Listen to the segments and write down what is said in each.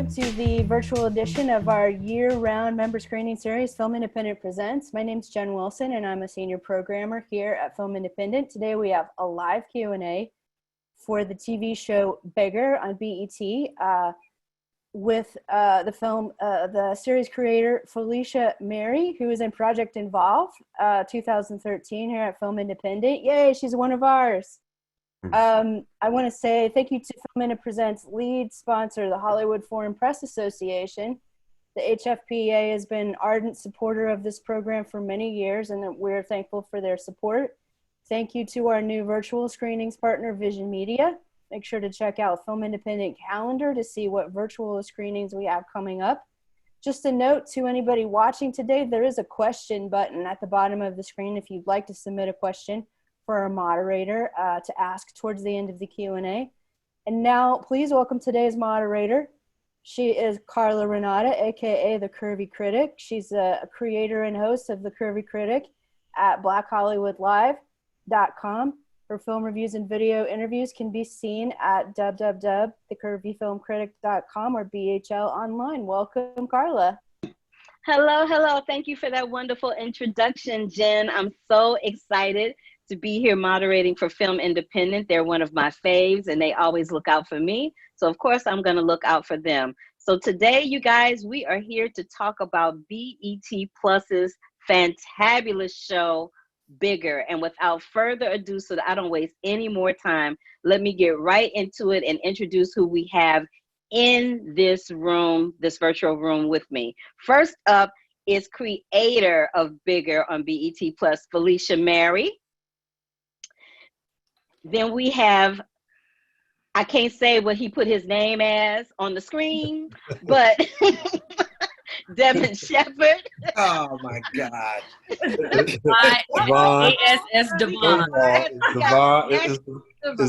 welcome to the virtual edition of our year-round member screening series, Film Independent Presents. My name's Jen Wilson, and I'm a senior programmer here at Film Independent. Today we have a live Q&A for the TV show Bigger on BET with the series creator Felischa Marye, who is in Project Involve 2013 here at Film Independent. Yay, she's one of ours. I want to say thank you to Film Independent Presents lead sponsor, the Hollywood Foreign Press Association. The HFPA has been an ardent supporter of this program for many years, and we're thankful for their support. Thank you to our new virtual screenings partner, Vision Media. Make sure to check out Film Independent calendar to see what virtual screenings we have coming up. Just a note to anybody watching today, there is a question button at the bottom of the screen if you'd like to submit a question for our moderator to ask towards the end of the Q&A. And now, please welcome today's moderator. She is Carla Renata, aka the Curvy Critic. She's a creator and host of the Curvy Critic at blackhollywoodlive.com. Her film reviews and video interviews can be seen at www.thecurvyfilmcritic.com or BHL online. Welcome, Carla. Hello. Thank you for that wonderful introduction, Jen. I'm so excited to be here moderating for Film Independent. They're one of my faves and they always look out for me. So of course I'm gonna look out for them. So today, you guys, we are here to talk about BET Plus's fantabulous show, Bigger. And without further ado, so that I don't waste any more time, let me get right into it and introduce who we have in this room, this virtual room with me. First up is creator of Bigger on BET Plus, Felischa Marye. Then we have, I can't say what he put his name as on the screen, but Devon Shepard. Oh my God. ASS Devon.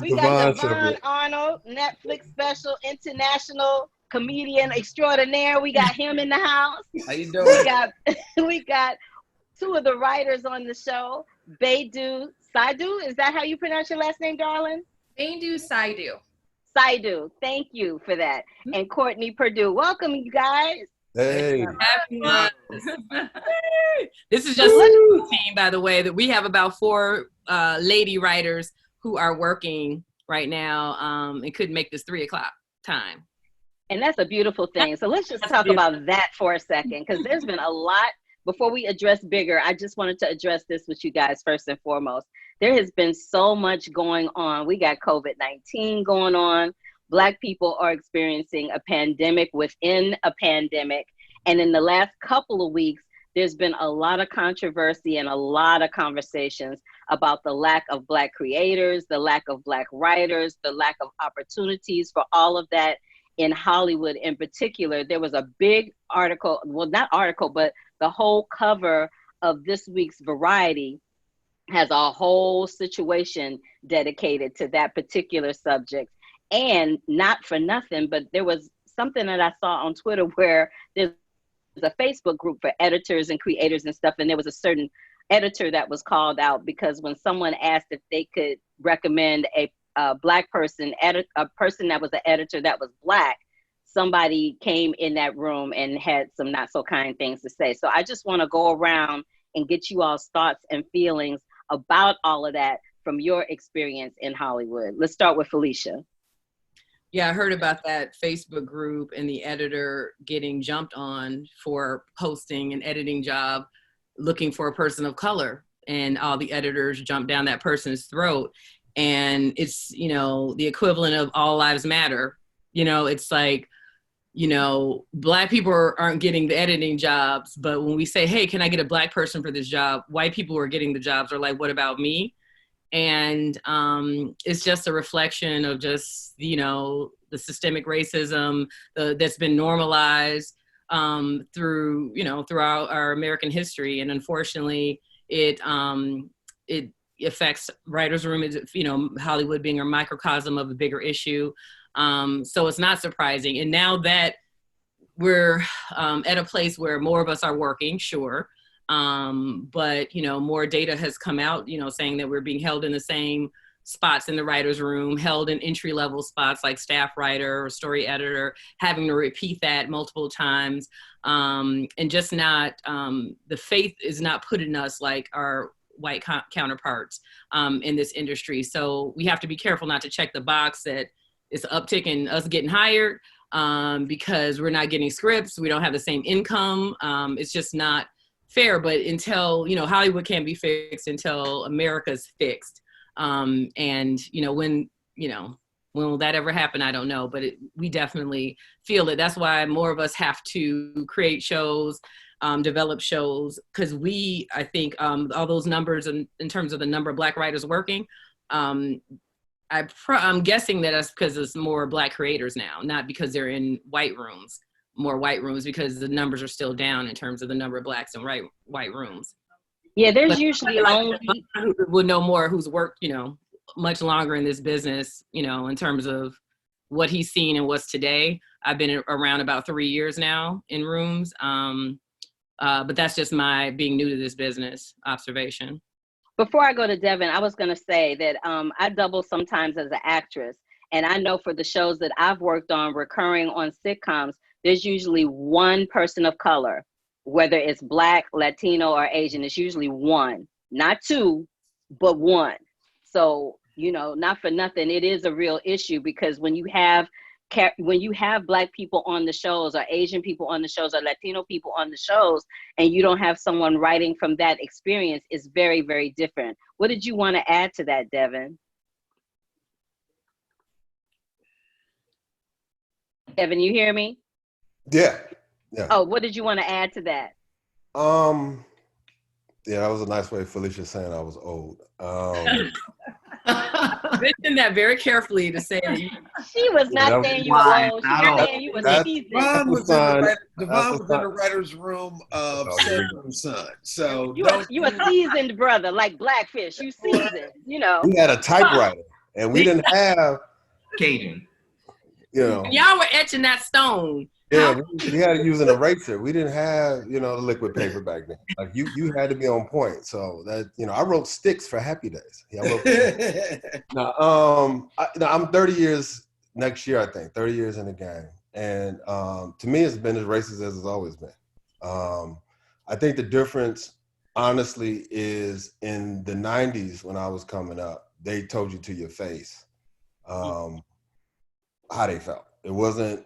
We got Devon Arnold, Netflix special, international comedian extraordinaire. We got him in the house. How you doing? We got two of the writers on the show, Baidu Saidu. Is that how you pronounce your last name, darling? Baidu Saidu. Saidu. Thank you for that. And Courtney Perdue. Welcome, you guys. Hey. This is just a team, by the way, that we have about 4 lady writers who are working right now and couldn't make this 3 o'clock time. And that's a beautiful thing. So let's just talk about that for a second, because there's been a lot. Before we address Bigger, I just wanted to address this with you guys first and foremost. There has been so much going on. We got COVID-19 going on. Black people are experiencing a pandemic within a pandemic. And in the last couple of weeks, there's been a lot of controversy and a lot of conversations about the lack of Black creators, the lack of Black writers, the lack of opportunities for all of that in Hollywood in particular. There was a big article, well, not article, but the whole cover of this week's Variety has a whole situation dedicated to that particular subject. And not for nothing, but there was something that I saw on Twitter where there's a Facebook group for editors and creators and stuff, and there was a certain editor that was called out because when someone asked if they could recommend a Black person, a person that was an editor that was Black, somebody came in that room and had some not so kind things to say. So I just want to go around and get you all's thoughts and feelings about all of that from your experience in Hollywood. Let's start with Felischa. Yeah, I heard about that Facebook group and the editor getting jumped on for posting an editing job looking for a person of color, and all the editors jumped down that person's throat. And it's, you know, the equivalent of all lives matter. You know, it's like, you know, Black people aren't getting the editing jobs, but when we say, hey, can I get a Black person for this job? White people who are getting the jobs are like, what about me? And it's just a reflection of just, you know, the systemic racism that's been normalized through, you know, throughout our American history. And unfortunately, it affects writers' room, you know, Hollywood being a microcosm of a bigger issue. So it's not surprising. And now that we're at a place where more of us are working, sure, but, you know, more data has come out, you know, saying that we're being held in the same spots in the writer's room, held in entry-level spots like staff writer or story editor, having to repeat that multiple times, and just not, the faith is not put in us like our white counterparts in this industry. So we have to be careful not to check the box that it's an uptick in us getting hired because we're not getting scripts, we don't have the same income. It's just not fair. But until, Hollywood can't be fixed until America's fixed. And when will that ever happen? I don't know, but we definitely feel it. That's why more of us have to create shows, develop shows, because I think all those numbers in terms of the number of Black writers working, I'm guessing that that's because it's more Black creators now, not because they're in more white rooms, because the numbers are still down in terms of the number of Blacks in white rooms. Yeah, there's usually only would know more who's worked, much longer in this business, in terms of what he's seen and what's today. I've been around about 3 years now in rooms, but that's just my being new to this business observation. Before I go to Devon, I was going to say that I double sometimes as an actress, and I know for the shows that I've worked on recurring on sitcoms, there's usually one person of color. Whether it's Black, Latino, or Asian, it's usually one, not two, but one. So, not for nothing, it is a real issue, because when you have Black people on the shows, or Asian people on the shows, or Latino people on the shows, and you don't have someone writing from that experience, it's very, very different. What did you want to add to that, Devon? Devon, you hear me? Yeah. Yeah. Oh, what did you want to add to that? Yeah, that was a nice way of Felischa saying I was old. Mention that very carefully to say that she was not saying you were old. She was saying you were seasoned. Devon was in the writer's room of Sanford & Son. So you a seasoned brother, like Blackfish. You seasoned, We had a typewriter, and we didn't have Cajun. Y'all were etching that stone. Yeah, we had to use an eraser. We didn't have, the liquid paper back then. Like you had to be on point. So that, I wrote sticks for Happy Days. Yeah, I'm 30 years next year, I think. 30 years in the game, and to me, it's been as racist as it's always been. I think the difference, honestly, is in the '90s when I was coming up, they told you to your face how they felt. It wasn't.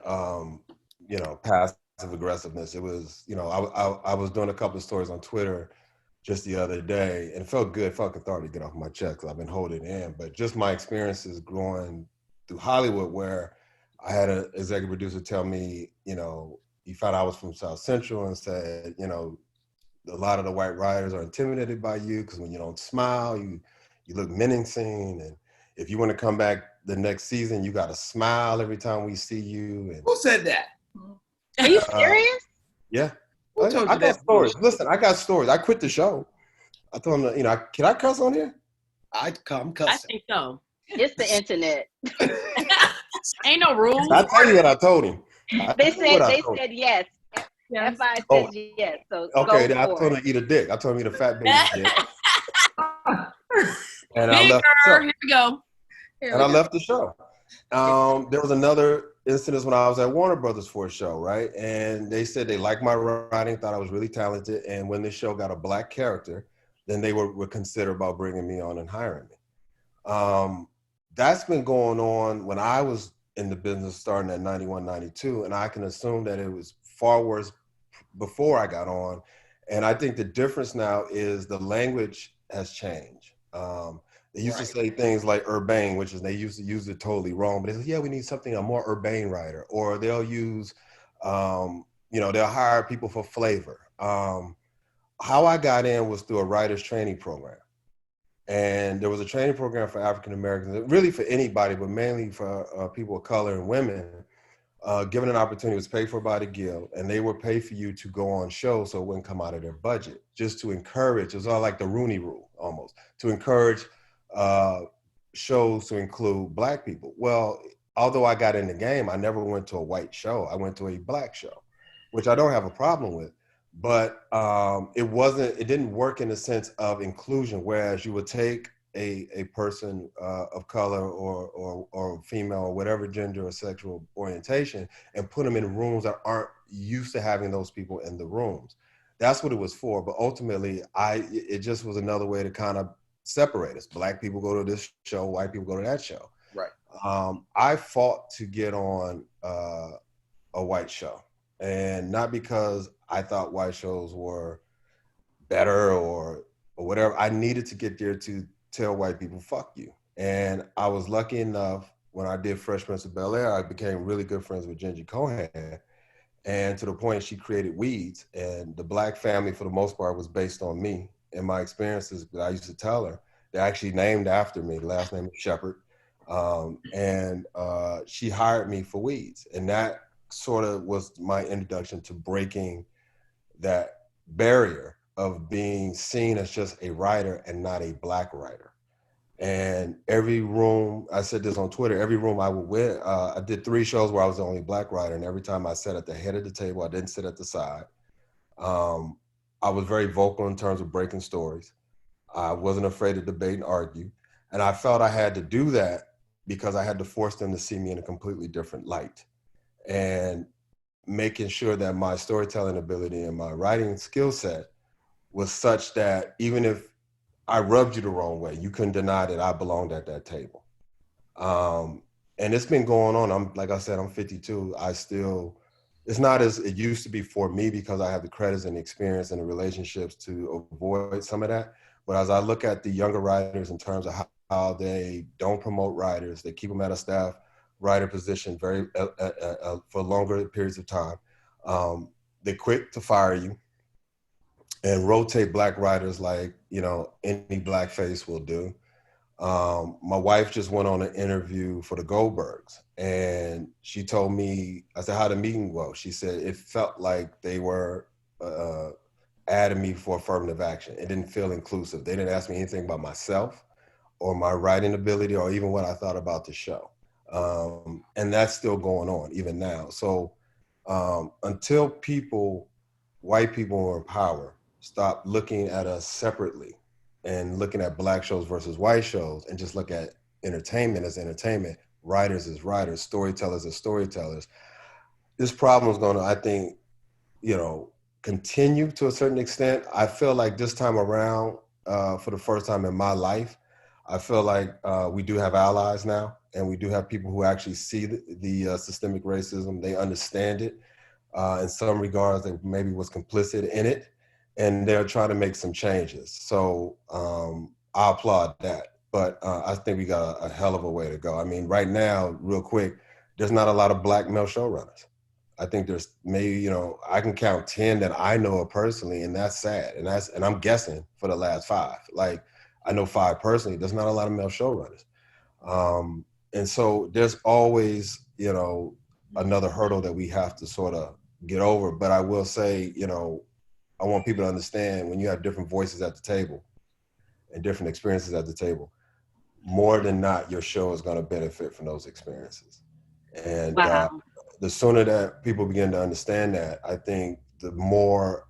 Passive aggressiveness. It was, I was doing a couple of stories on Twitter just the other day, and it felt good, felt cathartic to get off my chest, because I've been holding it in. But just my experiences growing through Hollywood, where I had an executive producer tell me, he found I was from South Central, and said, a lot of the white writers are intimidated by you because when you don't smile, you look menacing, and if you want to come back the next season, you got to smile every time we see you. And who said that? Are you serious? Yeah. Who told you I got that? stories. Listen, I got stories. I quit the show. I told him, can I cuss on here? I'm cussing. I think so. It's the internet. Ain't no rules. I tell you what I told him. They said yes. Yes. FI said yes. So okay, go I for told him it. to eat a dick. I told him to eat a fat baby dick. And Bigger. I left the show. Here we go. I left the show. There was another incident when I was at Warner Brothers for a show, right? And they said they liked my writing, thought I was really talented. And when this show got a Black character, then they would consider about bringing me on and hiring me. That's been going on when I was in the business starting at 91, 92. And I can assume that it was far worse before I got on. And I think the difference now is the language has changed. They used to say things like urbane, which is, they used to use it totally wrong, but they said, yeah, we need something, a more urbane writer. Or they'll use, they'll hire people for flavor. How I got in was through a writer's training program. And there was a training program for African Americans, really for anybody, but mainly for people of color and women. Given an opportunity, it was paid for by the Guild, and they would pay for you to go on shows so it wouldn't come out of their budget, just to encourage. It was all like the Rooney Rule, almost, to encourage shows to include Black people. Well, although I got in the game, I never went to a white show. I went to a Black show, which I don't have a problem with. But it didn't work in the sense of inclusion, whereas you would take a person of color or female or whatever gender or sexual orientation and put them in rooms that aren't used to having those people in the rooms. That's what it was for. But ultimately, it just was another way to kind of separate us. Black people go to this show, white people go to that show. Right. I fought to get on a white show, and not because I thought white shows were better or whatever. I needed to get there to tell white people, fuck you. And I was lucky enough when I did Fresh Prince of Bel-Air, I became really good friends with Gingy Cohan. And to the point she created Weeds, and the Black family for the most part was based on me and my experiences that I used to tell her. They're actually named after me. The last name is Shepard. And she hired me for Weeds. And that sort of was my introduction to breaking that barrier of being seen as just a writer and not a Black writer. And every room, I said this on Twitter, every room I would win, I did 3 shows where I was the only Black writer, and every time I sat at the head of the table, I didn't sit at the side. I was very vocal in terms of breaking stories. I wasn't afraid to debate and argue. And I felt I had to do that because I had to force them to see me in a completely different light. And making sure that my storytelling ability and my writing skill set was such that even if I rubbed you the wrong way, you couldn't deny that I belonged at that table. And it's been going on. Like I said, I'm 52. It's not as it used to be for me because I have the credits and the experience and the relationships to avoid some of that. But as I look at the younger writers in terms of how they don't promote writers, they keep them at a staff writer position for longer periods of time. They're quick to fire you and rotate Black writers like, any Blackface will do. My wife just went on an interview for the Goldbergs, and she told me, I said, how'd the meeting go? She said, it felt like they were adding me for affirmative action. It didn't feel inclusive. They didn't ask me anything about myself or my writing ability or even what I thought about the show. And that's still going on even now. So until white people who are in power, stop looking at us separately and looking at Black shows versus white shows and just look at entertainment as entertainment, writers as writers, storytellers as storytellers, this problem is going to, I think, continue to a certain extent. I feel like this time around, for the first time in my life, I feel like we do have allies now, and we do have people who actually see the systemic racism. They understand it. In some regards, they maybe was complicit in it, and they're trying to make some changes. So I applaud that. But I think we got a hell of a way to go. I mean, right now, real quick, there's not a lot of Black male showrunners. I think there's maybe, I can count 10 that I know of personally, and that's sad. And I'm guessing for the last 5. Like, I know 5 personally. There's not a lot of male showrunners. And so there's always, another hurdle that we have to sort of get over. But I will say, I want people to understand when you have different voices at the table and different experiences at the table, more than not, your show is going to benefit from those experiences. And wow. The sooner that people begin to understand that, I think the more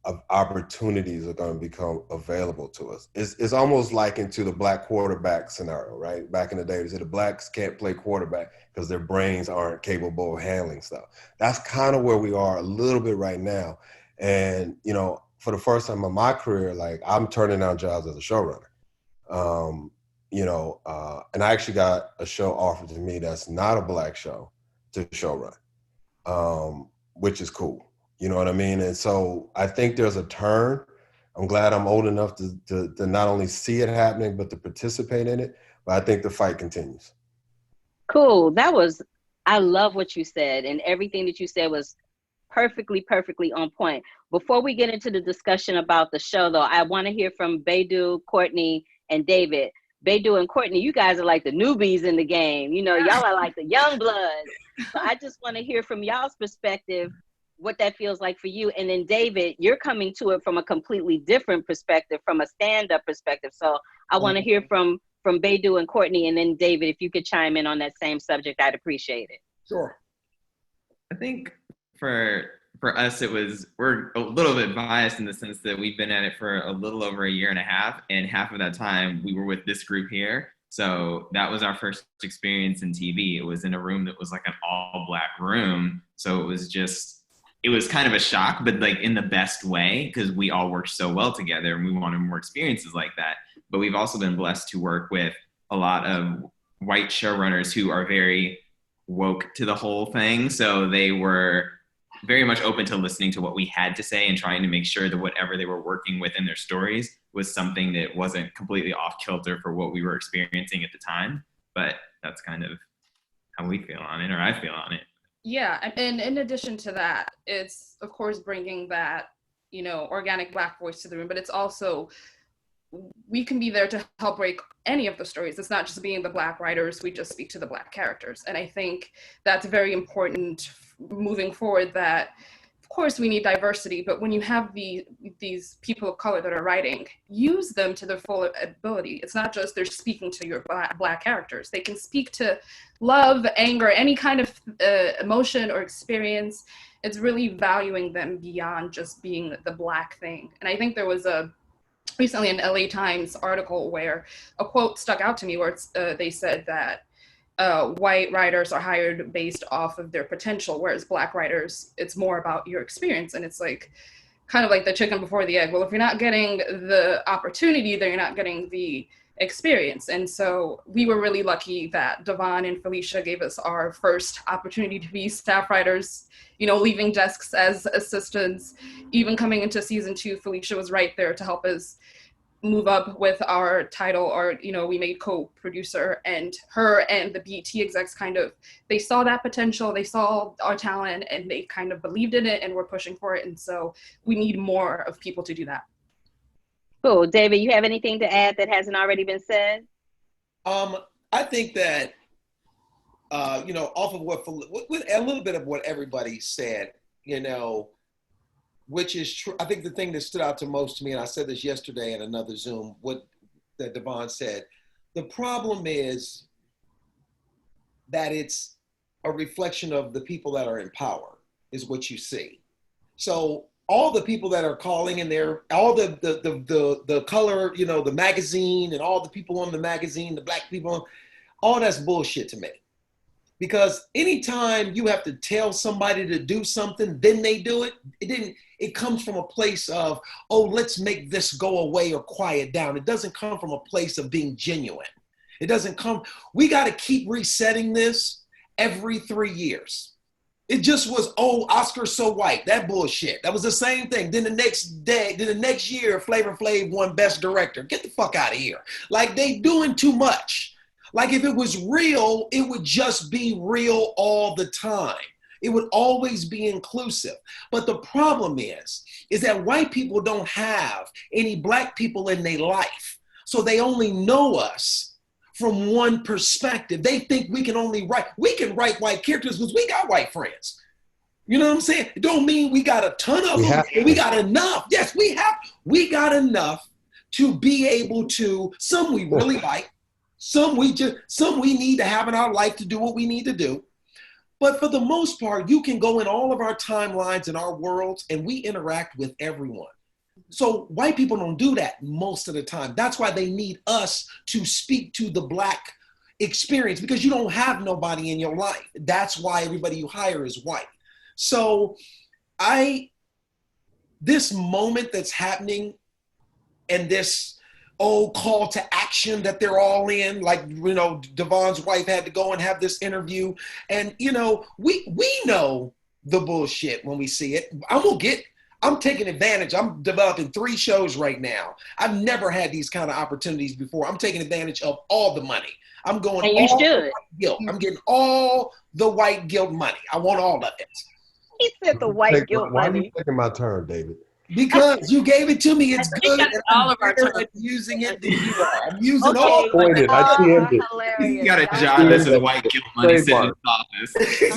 of opportunities are going to become available to us. It's almost likened to the Black quarterback scenario, right? Back in the day, they said the Blacks can't play quarterback because their brains aren't capable of handling stuff. That's kind of where we are a little bit right now. And, for the first time in my career, like, I'm turning down jobs as a showrunner. And I actually got a show offered to me that's not a Black show to showrun, which is cool. You know what I mean? And so I think there's a turn. I'm glad I'm old enough to not only see it happening, but to participate in it. But I think the fight continues. Cool. I love what you said. And everything that you said was perfectly on point. Before we get into the discussion about the show, though, I want to hear from Beidou, Courtney, and David. Beidou and Courtney, you guys are like the newbies in the game. Y'all are like the young bloods. So I just want to hear from y'all's perspective what that feels like for you. And then David, you're coming to it from a completely different perspective, from a stand-up perspective. So I want to hear from Beidou and Courtney, and then David, if you could chime in on that same subject, I'd appreciate it. Sure. I think for for us, we're a little bit biased in the sense that we've been at it for a little over a year and a half, and half of that time we were with this group here. So that was our first experience in TV. It was in a room that was like an all black room. So it was kind of a shock, but like in the best way, because we all worked so well together and we wanted more experiences like that. But we've also been blessed to work with a lot of white showrunners who are very woke to the whole thing. So they were very much open to listening to what we had to say and trying to make sure that whatever they were working with in their stories was something that wasn't completely off kilter for what we were experiencing at the time. But that's kind of how we feel on it, or I feel on it. Yeah, and in addition to that, it's of course bringing that, organic Black voice to the room, but it's also, we can be there to help break any of the stories. It's not just being the Black writers, we just speak to the Black characters. And I think that's very important moving forward, that of course we need diversity, but when you have these people of color that are writing, use them to their full ability. It's not just they're speaking to your Black characters. They can speak to love, anger, any kind of emotion or experience. It's really valuing them beyond just being the Black thing. And I think there was recently an LA Times article where a quote stuck out to me where they said that white writers are hired based off of their potential, whereas Black writers, it's more about your experience. And it's like, kind of like the chicken before the egg. Well, if you're not getting the opportunity, then you're not getting the experience. And so we were really lucky that Devon and Felischa gave us our first opportunity to be staff writers, leaving desks as assistants. Even coming into season 2, Felischa was right there to help us move up with our title, or we made co-producer, and her and the BET execs they saw that potential, they saw our talent, and they kind of believed in it and were pushing for it. And so we need more of people to do that. Cool. David, you have anything to add that hasn't already been said? I think that off of with a little bit of what everybody said, which is true. I think the thing that stood out to most to me, and I said this yesterday in another Zoom, that Devon said, the problem is that it's a reflection of the people that are in power, is what you see. So all the people that are calling in there, all the color, the magazine, and all the people on the magazine, the Black people, all that's bullshit to me. Because anytime you have to tell somebody to do something, then they do it, it comes from a place of, oh, let's make this go away or quiet down. It doesn't come from a place of being genuine. We got to keep resetting this every 3 years. It just was, oh, Oscar's so white, that bullshit. That was the same thing. Then the next year, Flavor Flav won Best Director. Get the fuck out of here. Like, they doing too much. Like, if it was real, it would just be real all the time. It would always be inclusive. But the problem is that white people don't have any Black people in their life. So they only know us from one perspective. They think we can write white characters because we got white friends. You know what I'm saying? It don't mean we got a ton of them. We got enough. Yes, we got enough to be able to, some we really like, some we need to have in our life to do what we need to do. But for the most part, you can go in all of our timelines and our worlds, and we interact with everyone. So white people don't do that most of the time. That's why they need us to speak to the Black experience, because you don't have nobody in your life. That's why everybody you hire is white. So this moment that's happening, and this call to action that they're all in, like, Devon's wife had to go and have this interview. And, we know the bullshit when we see it. I'm taking advantage. I'm developing 3 shows right now. I've never had these kind of opportunities before. I'm taking advantage of all the money. I'm going and you all should. The white guilt. I'm getting all the white guilt money. I want all of it. He said the white guilt Why are money. you taking my turn, David? Because you gave it to me, it's good. And all of our better turn. at using it than you are. I'm using Okay. all. Pointed. I TM'd it. Hilarious. He's got a job that says white guilt money sitting in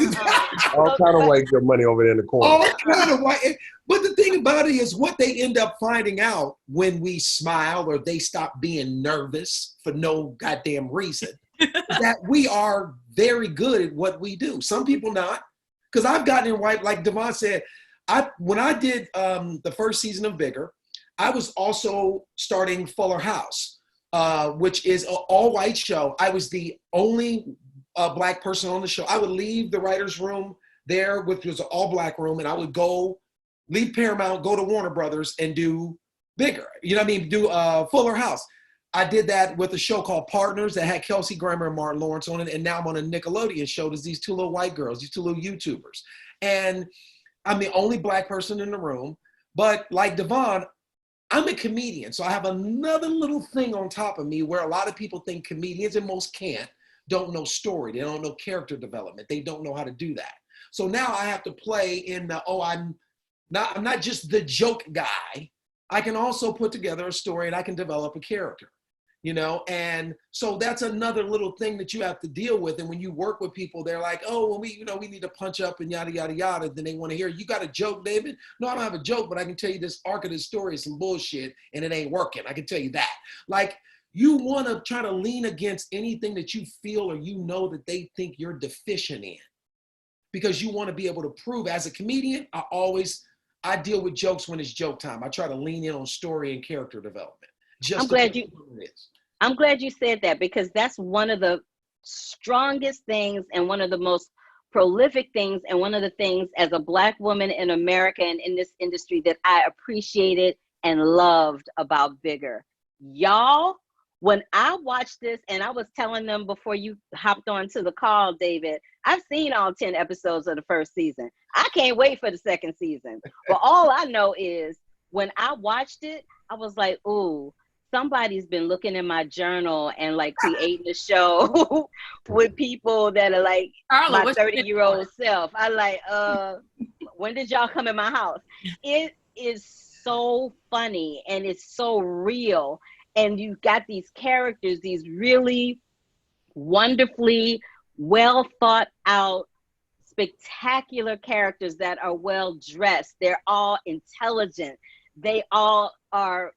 his office. All kind of white girl money over there in the corner. All kind of white. But the thing about it is, what they end up finding out when we smile or they stop being nervous for no goddamn reason, is that we are very good at what we do. Some people not. Because I've gotten in white, like Devon said, when I did the first season of Bigger, I was also starting Fuller House, which is an all-white show. I was the only Black person on the show. I would leave the writer's room there, which was an all-Black room, and I would leave Paramount, go to Warner Brothers, and do Bigger. You know what I mean? Do Fuller House. I did that with a show called Partners that had Kelsey Grammer and Martin Lawrence on it, and now I'm on a Nickelodeon show. There's these two little white girls, these two little YouTubers. And I'm the only Black person in the room, but like Devon, I'm a comedian. So I have another little thing on top of me where a lot of people think comedians, and most don't know story. They don't know character development. They don't know how to do that. So now I have to play in the, I'm not just the joke guy. I can also put together a story and I can develop a character, you know? And so that's another little thing that you have to deal with. And when you work with people, they're like, oh, well, we need to punch up and yada, yada, yada. Then they want to hear, you got a joke, David? No, I don't have a joke, but I can tell you this arc of this story is some bullshit and it ain't working. I can tell you that. Like, you want to try to lean against anything that you feel or you know that they think you're deficient in, because you want to be able to prove. As a comedian, I deal with jokes when it's joke time. I try to lean in on story and character development. I'm glad you said that, because that's one of the strongest things and one of the most prolific things, and one of the things as a Black woman in America and in this industry that I appreciated and loved about Bigger. Y'all, when I watched this, and I was telling them before you hopped on to the call, David, I've seen all 10 episodes of the first season. I can't wait for the second season. But all I know is when I watched it, I was like, ooh, somebody's been looking in my journal and like creating a show with people that are like Carla, my 30-year-old self. I like, when did y'all come in my house? It is so funny and it's so real. And you've got these characters, these really wonderfully well thought out, spectacular characters that are well dressed. They're all intelligent. They all are,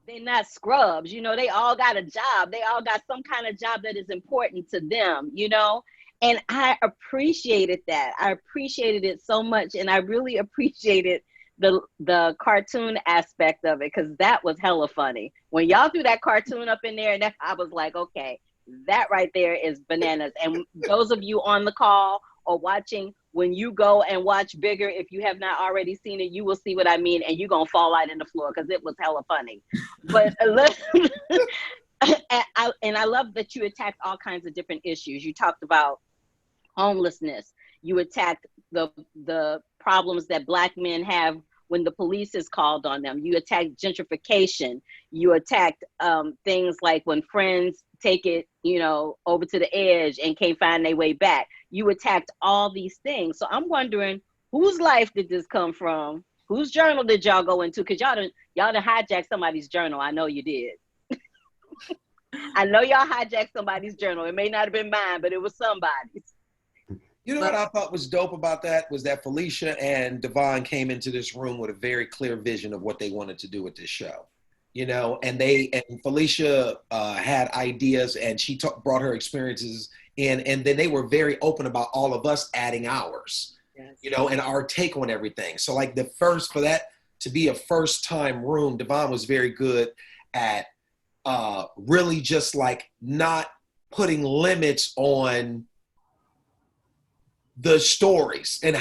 they're not scrubs, you know, they all got a job. They all got some kind of job that is important to them, you know? And I appreciated that. I appreciated it so much. And I really appreciated the cartoon aspect of it, because that was hella funny. When y'all threw that cartoon up in there, and I was like, okay, that right there is bananas. And those of you on the call or watching, when you go and watch Bigger, if you have not already seen it, you will see what I mean, and you're gonna fall out in the floor because it was hella funny. But and I love that you attacked all kinds of different issues. You talked about homelessness. You attacked the problems that Black men have when the police is called on them. You attacked gentrification. You attacked things like when friends take it, you know, over to the edge and can't find their way back. You attacked all these things. So I'm wondering, whose life did this come from? Whose journal did y'all go into? Because y'all done hijacked somebody's journal. I know you did. I know y'all hijacked somebody's journal. It may not have been mine, but it was somebody's. You know what I thought was dope about that was that Felischa and Devon came into this room with a very clear vision of what they wanted to do with this show, you know, and Felischa had ideas, and she brought her experiences in, and then they were very open about all of us adding ours, yes, you know, and our take on everything. So like for that to be a first time room, Devon was very good at really just like not putting limits on the stories and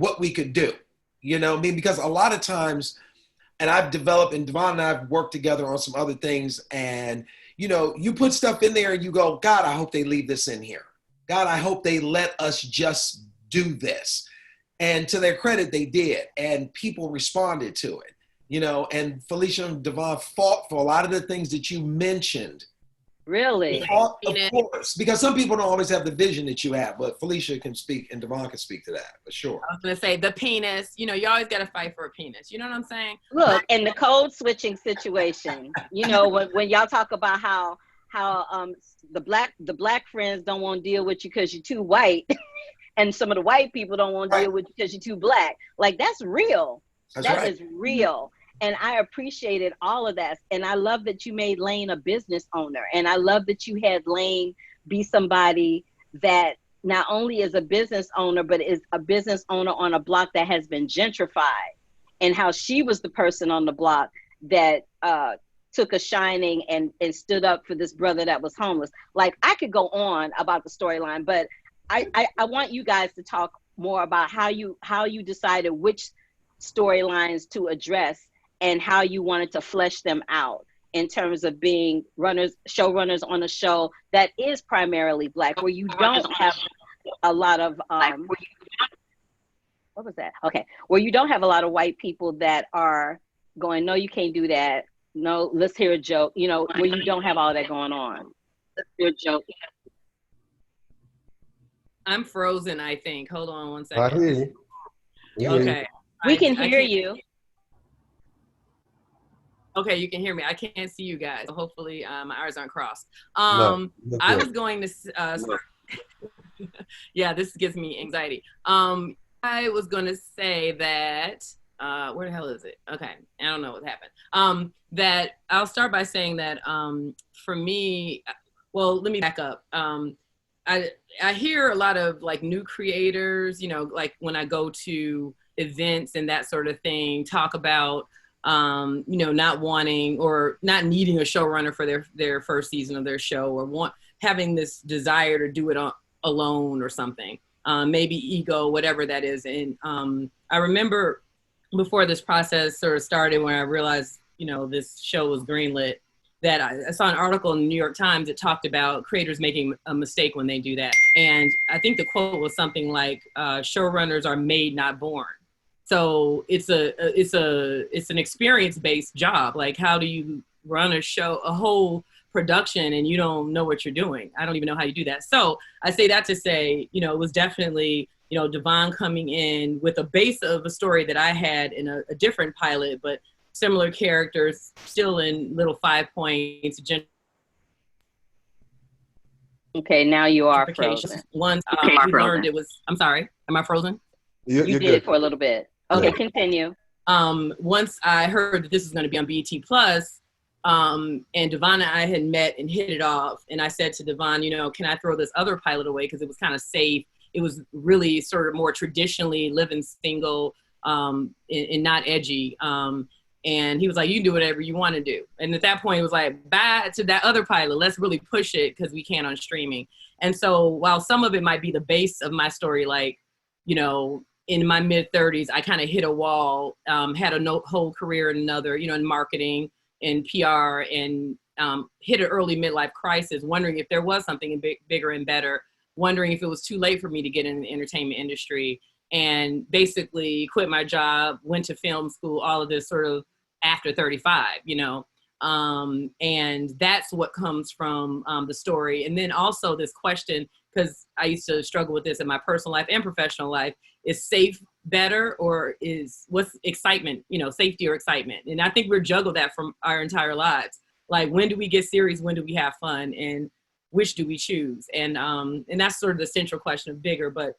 what we could do, you know what I mean? Because a lot of times, and I've developed, and Devon and I've worked together on some other things, and you know, you put stuff in there and you go, God, I hope they leave this in here. God, I hope they let us just do this. And to their credit, they did, and people responded to it, you know, and Felischa and Devon fought for a lot of the things that you mentioned. Really? Of course, because some people don't always have the vision that you have, but Felischa can speak and Devon can speak to that, for sure. I was going to say the penis, you know, you always got to fight for a penis. You know what I'm saying? Look, in the code switching situation, you know, when y'all talk about how the black friends don't want to deal with you because you're too white, and some of the white people don't want to deal with you because you're too Black. Like, that's real. That is real. And I appreciated all of that. And I love that you made Lane a business owner. And I love that you had Lane be somebody that not only is a business owner, but is a business owner on a block that has been gentrified, and how she was the person on the block that took a shining and stood up for this brother that was homeless. Like, I could go on about the storyline, but I want you guys to talk more about how you decided which storylines to address and how you wanted to flesh them out in terms of being showrunners on a show that is primarily Black, where you don't have a lot of what was that? Okay, where you don't have a lot of white people that are going, no, you can't do that. No, let's hear a joke. You know, where you don't have all that going on. Let's hear a joke. I'm frozen, I think. Hold on one second. I hear you. We hear you. Okay. We can hear you. Okay, you can hear me. I can't see you guys. So hopefully my eyes aren't crossed. No, I was going to start. Yeah, this gives me anxiety. I was going to say that, where the hell is it? Okay, I don't know what happened. That I'll start by saying that for me, well, let me back up. I hear a lot of like new creators, you know, like when I go to events and that sort of thing, talk about, you know, not wanting or not needing a showrunner for their first season of their show, or having this desire to do it alone or something, maybe ego, whatever that is. And I remember before this process sort of started, when I realized, you know, this show was greenlit, that I saw an article in the New York Times that talked about creators making a mistake when they do that. And I think the quote was something like, showrunners are made, not born. So it's an experience-based job. Like, how do you run a show, a whole production, and you don't know what you're doing? I don't even know how you do that. So I say that to say, you know, it was definitely, you know, Devon coming in with a base of a story that I had in a different pilot, but similar characters, still in little 5 points. Okay, now you are frozen. Once we learned it was, I'm sorry, am I frozen? You did good. for a little bit. Okay, Yeah. continue. Once I heard that this was going to be on BET Plus, and Devon and I had met and hit it off, and I said to Devon, you know, can I throw this other pilot away, because it was kind of safe. It was really sort of more traditionally living single, and not edgy. And he was like, you can do whatever you want to do. And at that point, it was like, bye to that other pilot. Let's really push it, because we can't on streaming. And so while some of it might be the base of my story, like, you know, in my mid 30s, I kind of hit a wall, had a whole career in another, you know, in marketing and PR, and hit an early midlife crisis, wondering if there was something bigger and better, wondering if it was too late for me to get in the entertainment industry, and basically quit my job, went to film school, all of this sort of after 35, you know. And that's what comes from the story. And then also this question, because I used to struggle with this in my personal life and professional life, is safe better, or what's excitement, you know, safety or excitement? And I think we're juggled that from our entire lives. Like, when do we get serious? When do we have fun? And which do we choose? And that's sort of the central question of Bigger. But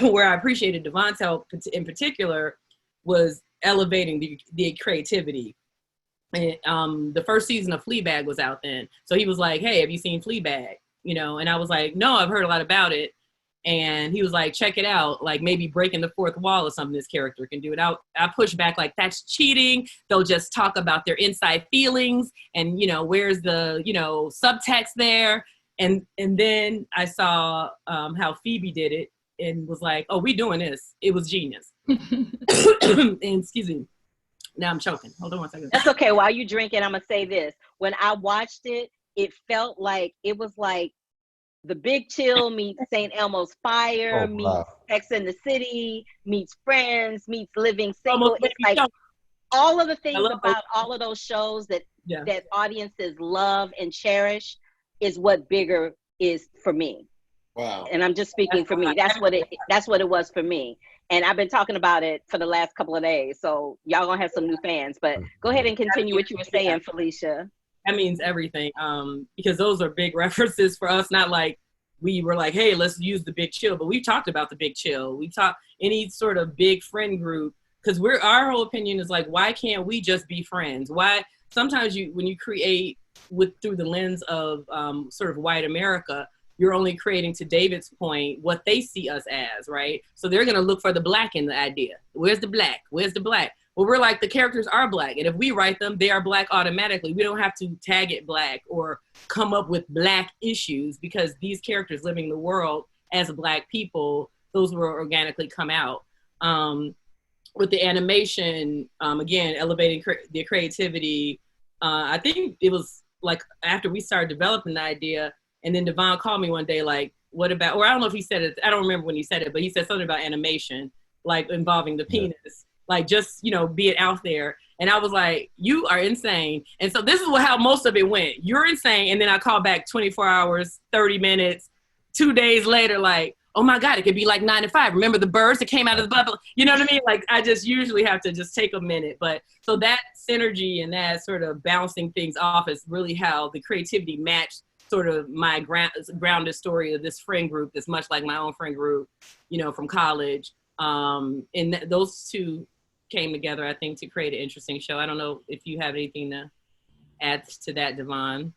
where I appreciated Devon's help in particular was elevating the creativity. And, the first season of Fleabag was out then. So he was like, hey, have you seen Fleabag? You know, and I was like, no, I've heard a lot about it. And he was like, check it out. Like, maybe breaking the fourth wall is something this character can do. And I pushed back, like, that's cheating. They'll just talk about their inside feelings. And, you know, where's the, you know, subtext there? And then I saw how Phoebe did it and was like, oh, we doing this. It was genius. And excuse me. Now I'm choking. Hold on one second. That's okay. While you drinking, I'm going to say this. When I watched it, it felt like it was like The Big Chill meets St. Elmo's Fire, meets Sex and the City, meets Friends, meets Living Single. It's like all of the things about all of those shows that audiences love and cherish is what Bigger is for me. Wow. And I'm just speaking for me. That's what it was for me. And I've been talking about it for the last couple of days. So y'all gonna have some new fans. But go ahead and continue what you were saying, Felischa. That means everything. Because those are big references for us. Not like we were like, hey, let's use The Big Chill. But we talked about The Big Chill. We talked any sort of big friend group. Because our whole opinion is like, why can't we just be friends? Why sometimes when you create through the lens of sort of white America, you're only creating, to David's point, what they see us as, right? So they're going to look for the black in the idea. Where's the black? Where's the black? Well, we're like, the characters are black. And if we write them, they are black automatically. We don't have to tag it black or come up with black issues, because these characters living in the world as black people, those will organically come out. With the animation, again, elevating the creativity, I think it was like after we started developing the idea, and then Devon called me one day, like, what about, or I don't know if he said it, I don't remember when he said it, but he said something about animation, like involving the penis, like just, you know, be it out there. And I was like, you are insane. And so this is how most of it went. You're insane. And then I called back 24 hours, 30 minutes, 2 days later, like, oh my God, it could be like 9 to 5. Remember the birds that came out of the bubble? You know what I mean? Like, I just usually have to just take a minute. But so that synergy and that sort of bouncing things off is really how the creativity matched sort of my grounded story of this friend group that's much like my own friend group, you know, from college. And those two came together, I think, to create an interesting show. I don't know if you have anything to add to that, Devon.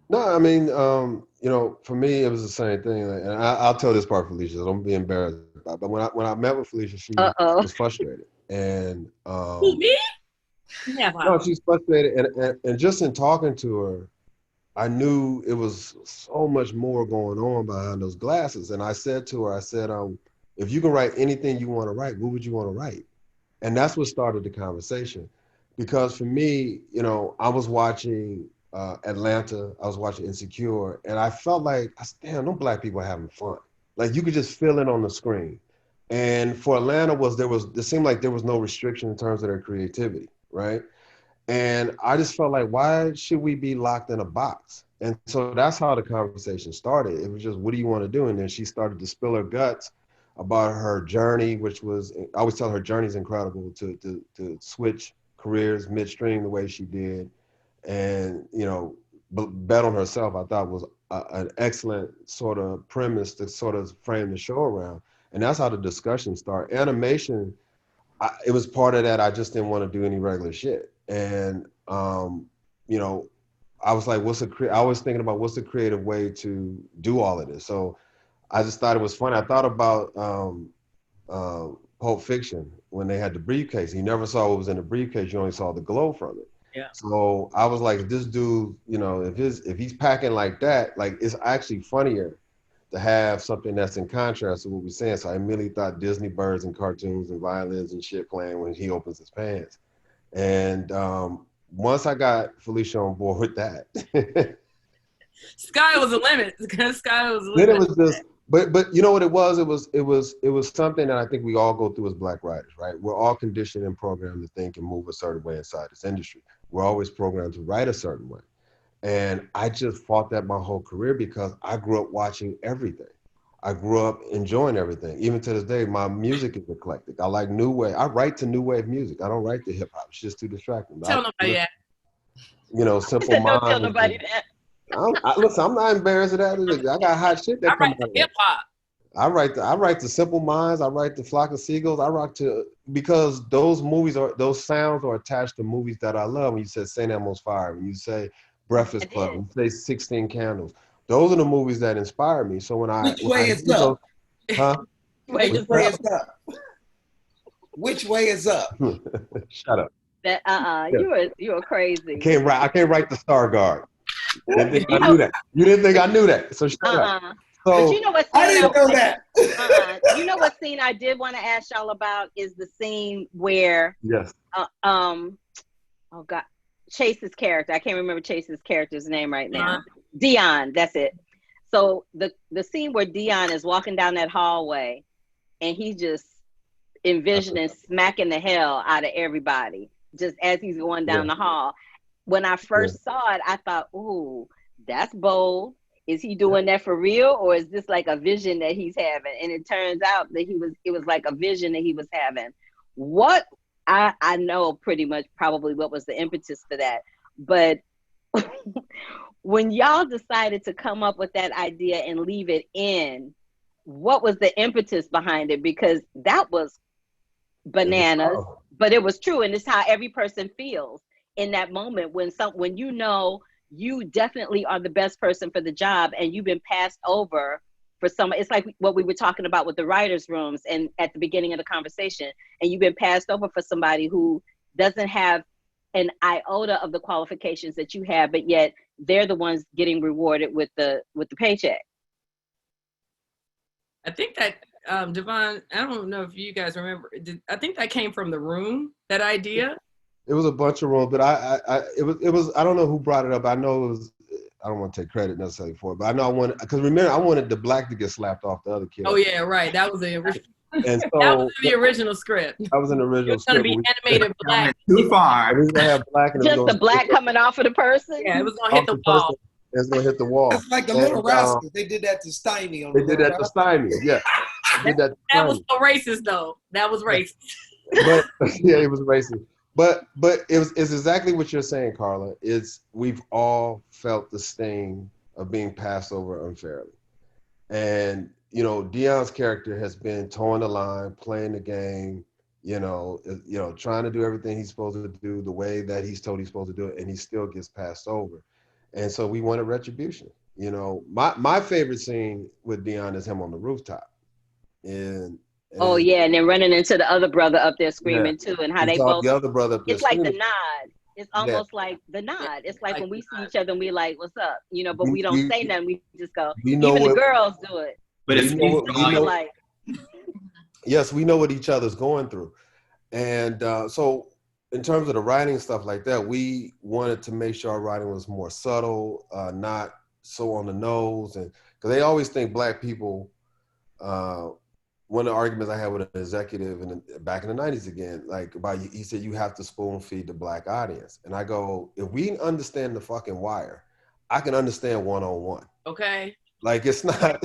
No, I mean, you know, for me, it was the same thing. And I'll tell this part, Felischa, so don't be embarrassed about it. But when I met with Felischa, she was frustrated. And Who, me? Yeah. No, she's frustrated. And just in talking to her, I knew it was so much more going on behind those glasses. And I said to her, I said, if you can write anything you want to write, what would you want to write? And that's what started the conversation. Because for me, you know, I was watching Atlanta, I was watching Insecure, and I felt like, damn, them black people are having fun. Like, you could just feel it on the screen. And for Atlanta, it seemed like there was no restriction in terms of their creativity, right? And I just felt like, why should we be locked in a box? And so that's how the conversation started. It was just, what do you want to do? And then she started to spill her guts about her journey, which was, I always tell her journey is incredible, to switch careers midstream the way she did. And, you know, bet on herself, I thought was an excellent sort of premise to sort of frame the show around. And that's how the discussion started. Animation, it was part of that. I just didn't want to do any regular shit. And, you know, I was like, I was thinking about what's the creative way to do all of this. So I just thought it was funny. I thought about Pulp Fiction when they had the briefcase. You never saw what was in the briefcase. You only saw the glow from it. Yeah. So I was like, this dude, you know, if he's packing like that, like, it's actually funnier to have something that's in contrast to what we're saying. So I immediately thought Disney birds and cartoons and violins and shit playing when he opens his pants. And once I got Felischa on board with that, sky was the limit. Sky was the limit. Then it was just, but you know what it was? It was something that I think we all go through as black writers, right? We're all conditioned and programmed to think and move a certain way inside this industry. We're always programmed to write a certain way. And I just fought that my whole career because I grew up watching everything. I grew up enjoying everything. Even to this day, my music is eclectic. I like new wave. I write to new wave music. I don't write to hip hop. It's just too distracting. Tell nobody that. You know, Simple Minds. Don't tell nobody that. Listen, I'm not embarrassed of that. I got hot shit that I write to hip hop. I write to Simple Minds. I write to Flock of Seagulls. I rock to, because those sounds are attached to movies that I love. When you said St. Elmo's Fire, when you say Breakfast Club, when you say 16 Candles, those are the movies that inspire me. So Which way is up? Which way is up? Which way is up? Shut up. That you were crazy. I can't write the Star Guard. You didn't think I knew that. You didn't think I knew that. So shut up. So, but you know what? I didn't know that. You know what scene I did want to ask y'all about is the scene where oh God, Chase's character. I can't remember Chase's character's name right now. Dion, that's it. So the scene where Dion is walking down that hallway and he's just envisioning smacking the hell out of everybody just as he's going down the hall. When I first saw it, I thought, ooh, that's bold. Is he doing that for real, or is this like a vision that he's having? And it turns out that it was like a vision that he was having. What I know pretty much probably what was the impetus for that. But when y'all decided to come up with that idea and leave it in, what was the impetus behind it? Because that was bananas, but it was true. And it's how every person feels in that moment when you know you definitely are the best person for the job, and you've been passed over for someone. It's like what we were talking about with the writers' rooms and at the beginning of the conversation, and you've been passed over for somebody who doesn't have an iota of the qualifications that you have, but yet they're the ones getting rewarded with the paycheck. I think that Devon, I don't know if you guys remember, I think that came from The Room, that idea. It was a bunch of roles, but it was I don't know who brought it up. I know it was, I don't want to take credit necessarily for it, but I know I wanted, because remember, I wanted the black to get slapped off the other kid. Oh yeah, right. That was the original. And so that was in the original script. That was in the original script. It was going to be animated black. Too far. We was gonna have black, and just the black coming off of the person. Yeah, it was going to hit the wall. It's going to hit the wall. It's like the Little Rascals. They did that to Stymie. They did that to Stymie. Yeah. That was so racist, though. That was racist. But yeah, it was racist. But it's exactly what you're saying, Carla. We've all felt the sting of being passed over unfairly, and Deon's character has been towing the line, playing the game, trying to do everything he's supposed to do the way that he's told he's supposed to do it, and he still gets passed over. And so we wanted retribution. My favorite scene with Deon is him on the rooftop. And oh yeah, and then running into the other brother up there screaming too, and how they both. The other brother up there. It's like the nod. It's almost like the nod. It's like when we see each other and we like, "What's up?" But we don't say nothing. We just go. Even the girls do it. But it's like. Yes, we know what each other's going through, and so in terms of the writing stuff like that, we wanted to make sure our writing was more subtle, not so on the nose, and because they always think black people. One of the arguments I had with an executive back in the 90s again, he said, you have to spoon feed the black audience. And I go, if we understand the fucking wire, I can understand one-on-one. Okay. Like it's not, I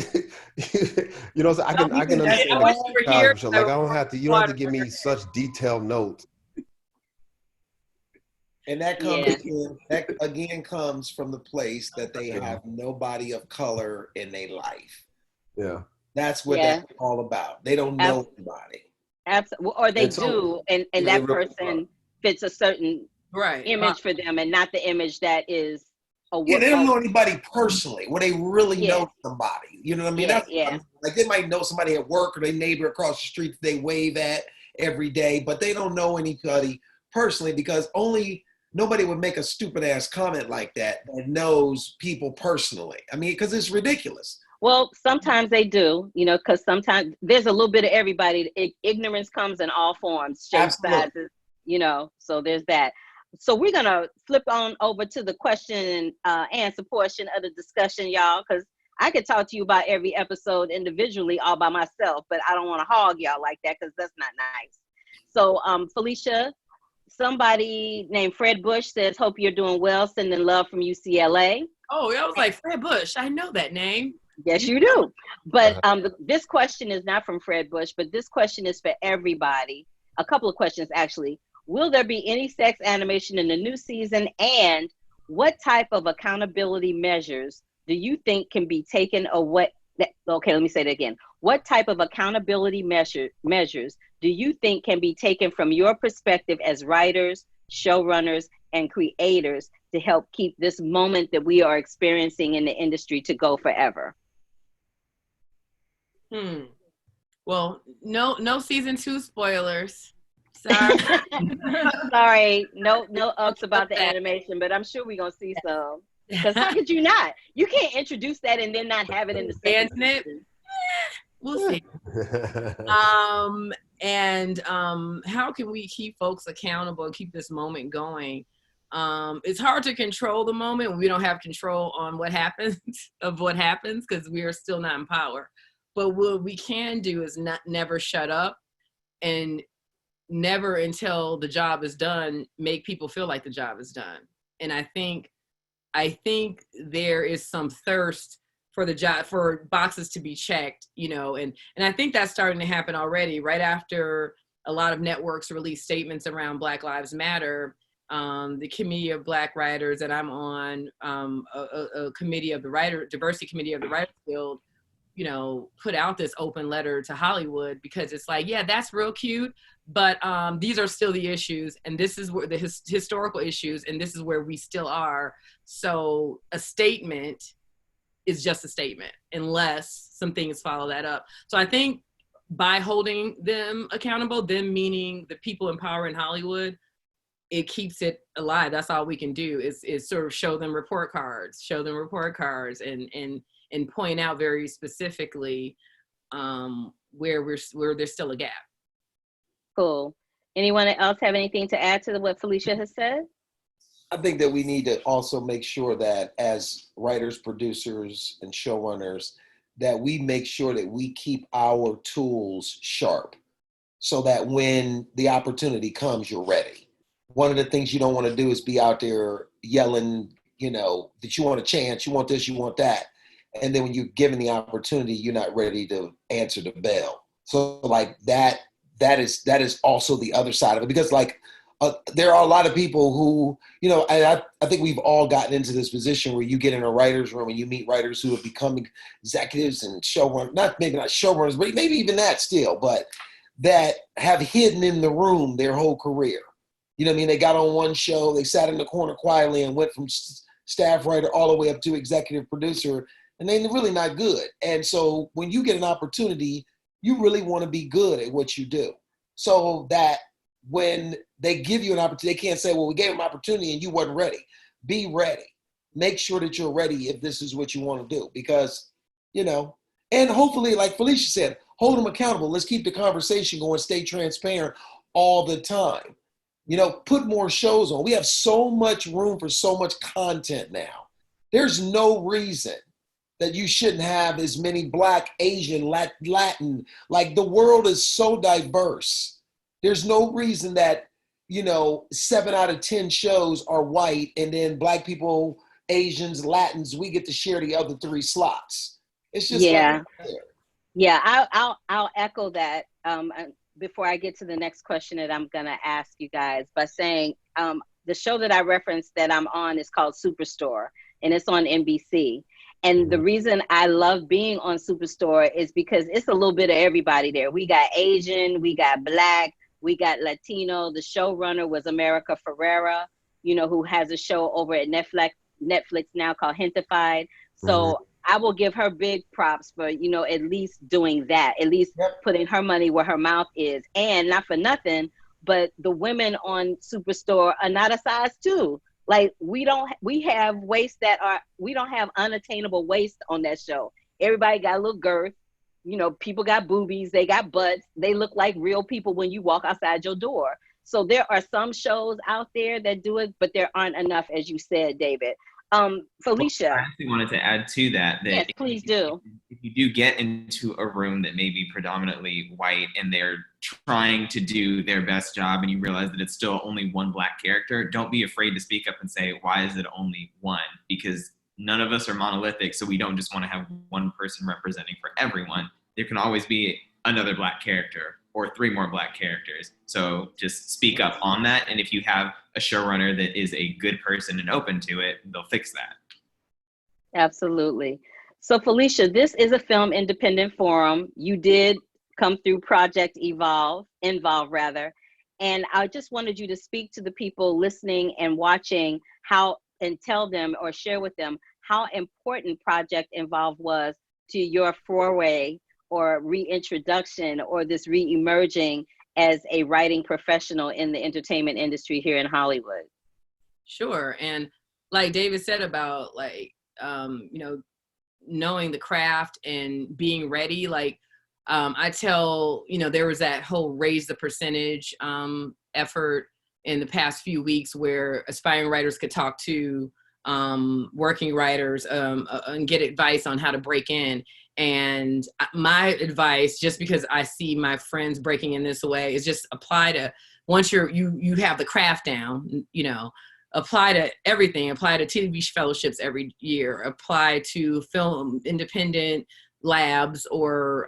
can understand. I don't have to, you don't have to give me such detailed notes. And that again comes from the place that they have nobody of color in their life. Yeah. That's what that's all about. They don't know anybody. Absolutely. Or they do, and that person fits a certain image for them, and not the image that is they don't know anybody personally, where they really know somebody. You know what I mean? Like they might know somebody at work or their neighbor across the street that they wave at every day, but they don't know anybody personally, because nobody would make a stupid ass comment like that knows people personally. I mean, because it's ridiculous. Well, sometimes they do, because sometimes there's a little bit of everybody. Ignorance comes in all forms, shapes, sizes, so there's that. So we're going to flip on over to the question and answer portion of the discussion, y'all, because I could talk to you about every episode individually all by myself, but I don't want to hog y'all like that because that's not nice. So Felischa, somebody named Fred Bush says, hope you're doing well, sending love from UCLA. Oh, I was like, Fred Bush, I know that name. Yes, you do. But this question is not from Fred Bush, but this question is for everybody. A couple of questions, actually. Will there be any sex animation in the new season? And what type of accountability measures do you think can be taken, or okay, let me say that again. What type of accountability measures do you think can be taken from your perspective as writers, showrunners, and creators to help keep this moment that we are experiencing in the industry to go forever? Well, no season 2 spoilers. Sorry. Sorry, no ups about the animation, but I'm sure we're gonna see some. Because how could you not? You can't introduce that and then not have it in the second season. We'll see. And how can we keep folks accountable and keep this moment going? It's hard to control the moment when we don't have control on what happens because we are still not in power. But what we can do is never shut up, and never until the job is done make people feel like the job is done. And I think there is some thirst for the job, for boxes to be checked, and I think that's starting to happen already. Right after a lot of networks release statements around Black Lives Matter, the Committee of Black Writers that I'm on, a committee of the diversity committee of the Writers Guild, you know, put out this open letter to Hollywood, because it's like, yeah, that's real cute, but these are still the issues, and this is where the historical issues, and this is where we still are. So a statement is just a statement unless some things follow that up. So I think by holding them accountable, them meaning the people in power in Hollywood, it keeps it alive. That's all we can do is sort of show them report cards, and point out very specifically where there's still a gap. Cool. Anyone else have anything to add to what Felischa has said? I think that we need to also make sure that as writers, producers, and showrunners, that we make sure that we keep our tools sharp so that when the opportunity comes, you're ready. One of the things you don't want to do is be out there yelling, you know, that you want a chance, you want this, you want that. And then when you're given the opportunity, you're not ready to answer the bell. So like that is also the other side of it, because like there are a lot of people who, you know, I think we've all gotten into this position where you get in a writer's room and you meet writers who have become executives and showrunners, maybe not showrunners, but maybe even that still, but that have hidden in the room their whole career. You know what I mean? They got on one show, they sat in the corner quietly and went from staff writer all the way up to executive producer, and they're really not good. And so when you get an opportunity, you really want to be good at what you do. So that when they give you an opportunity, they can't say, well, we gave them opportunity and you wasn't ready. Be ready. Make sure that you're ready if this is what you want to do. Because, you know, and hopefully, like Felischa said, hold them accountable. Let's keep the conversation going, stay transparent all the time. You know, put more shows on. We have so much room for so much content now. There's no reason that you shouldn't have as many Black, Asian, Latin. Like, the world is so diverse. There's no reason that, you know, 7 out of 10 shows are white, and then Black people, Asians, Latins, we get to share the other 3 slots. It's just Yeah. like Yeah, I'll echo that before I get to the next question that I'm gonna ask you guys, by saying the show that I referenced that I'm on is called Superstore, and it's on NBC. And the reason I love being on Superstore is because it's a little bit of everybody there. We got Asian, we got Black, we got Latino. The showrunner was America Ferrera, you know, who has a show over at Netflix now called Hentified. So I will give her big props for, you know, at least doing that, at least putting her money where her mouth is. And not for nothing, but the women on Superstore are not a size 2. Like, we have waists we don't have unattainable waist on that show. Everybody got a little girth. You know, people got boobies, they got butts. They look like real people when you walk outside your door. So there are some shows out there that do it, but there aren't enough, as you said, David. Felischa. Well, I actually wanted to add to that. Yes, please do. If you do get into a room that may be predominantly white and they're trying to do their best job, and you realize that it's still only one Black character, don't be afraid to speak up and say, why is it only one? Because none of us are monolithic, so we don't just want to have one person representing for everyone. There can always be another Black character or 3 more Black characters. So just speak up on that. And if you have a showrunner that is a good person and open to it, they'll fix that. Absolutely. So Felischa, this is a film independent forum. You did come through Project Involve, and I just wanted you to speak to the people listening and watching and tell them or share with them how important Project Involve was to your foray or reintroduction or this re-emerging as a writing professional in the entertainment industry here in Hollywood. Sure. And like David said about like, you know, knowing the craft and being ready, like I tell, you know, there was that whole raise the percentage effort in the past few weeks where aspiring writers could talk to working writers and get advice on how to break in. And my advice, just because I see my friends breaking in this way, is just apply to, once you have the craft down, you know, apply to everything, apply to TV fellowships every year, apply to film independent labs or,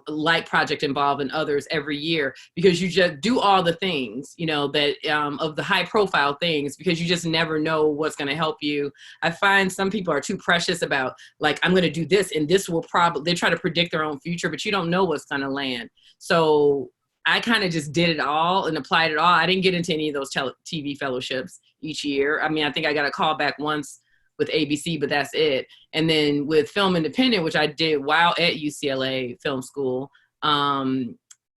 light project involved in others every year, because you just do all the things, that of the high profile things, because you just never know what's going to help you. I find some people are too precious about, like, I'm going to do this and this will probably, they try to predict their own future, but you don't know what's going to land. So I kind of just did it all and applied it all. I didn't get into any of those TV fellowships each year. I mean, I think I got a call back once with ABC, but that's it. And then with Film Independent, which I did while at UCLA Film School, I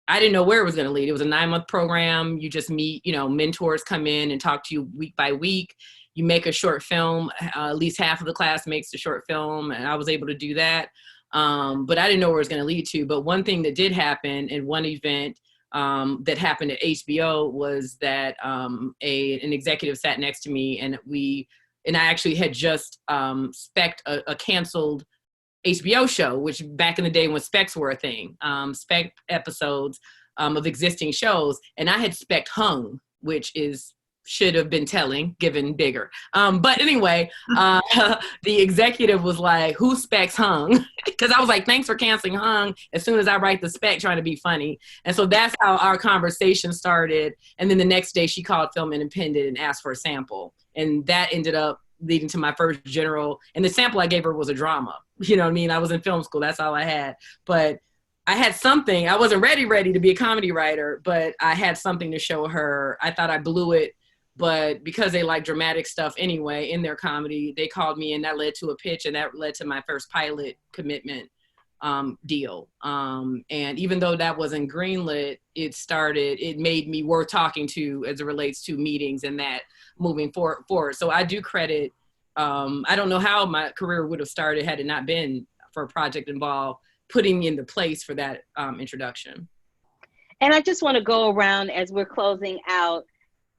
didn't know where it was going to lead. It was a 9-month program. You just meet, mentors come in and talk to you week by week. You make a short film. At least half of the class makes a short film, and I was able to do that. But I didn't know where it was going to lead to. But one thing that did happen in one event that happened at HBO was that an executive sat next to me, and I actually had just spec'd a canceled HBO show, which back in the day when specs were a thing, spec episodes of existing shows. And I had spec'd Hung, which should have been telling, given bigger. But anyway, the executive was like, who specs Hung? Because I was like, thanks for canceling Hung as soon as I write the spec, trying to be funny. And so that's how our conversation started. And then the next day she called Film Independent and asked for a sample. And that ended up leading to my first general. And the sample I gave her was a drama. You know what I mean? I was in film school. That's all I had. But I had something. I wasn't ready to be a comedy writer, but I had something to show her. I thought I blew it. But because they like dramatic stuff anyway in their comedy, they called me, and that led to a pitch, and that led to my first pilot commitment deal. And even though that wasn't greenlit, it made me worth talking to as it relates to meetings and that moving forward. So I do credit, I don't know how my career would have started had it not been for a project involved putting me into place for that introduction. And I just want to go around as we're closing out.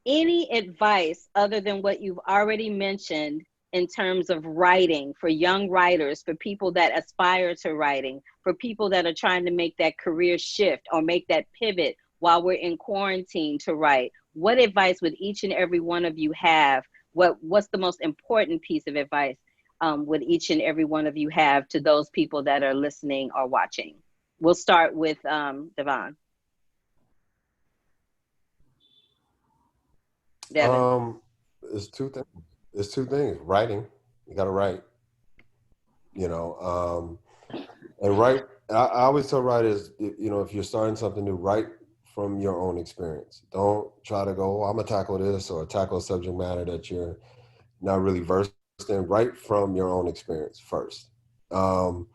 Any advice other than what you've already mentioned in terms of writing for young writers, for people that aspire to writing, for people that are trying to make that career shift or make that pivot while we're in quarantine to write? What advice would each and every one of you have? What's the most important piece of advice would each and every one of you have to those people that are listening or watching? We'll start with Devon. Devon. It's two things. Writing, you got to write. And write. I always tell writers, if you're starting something new, write from your own experience. Don't try to go, I'm gonna tackle this or tackle a subject matter that you're not really versed in. Write from your own experience first, and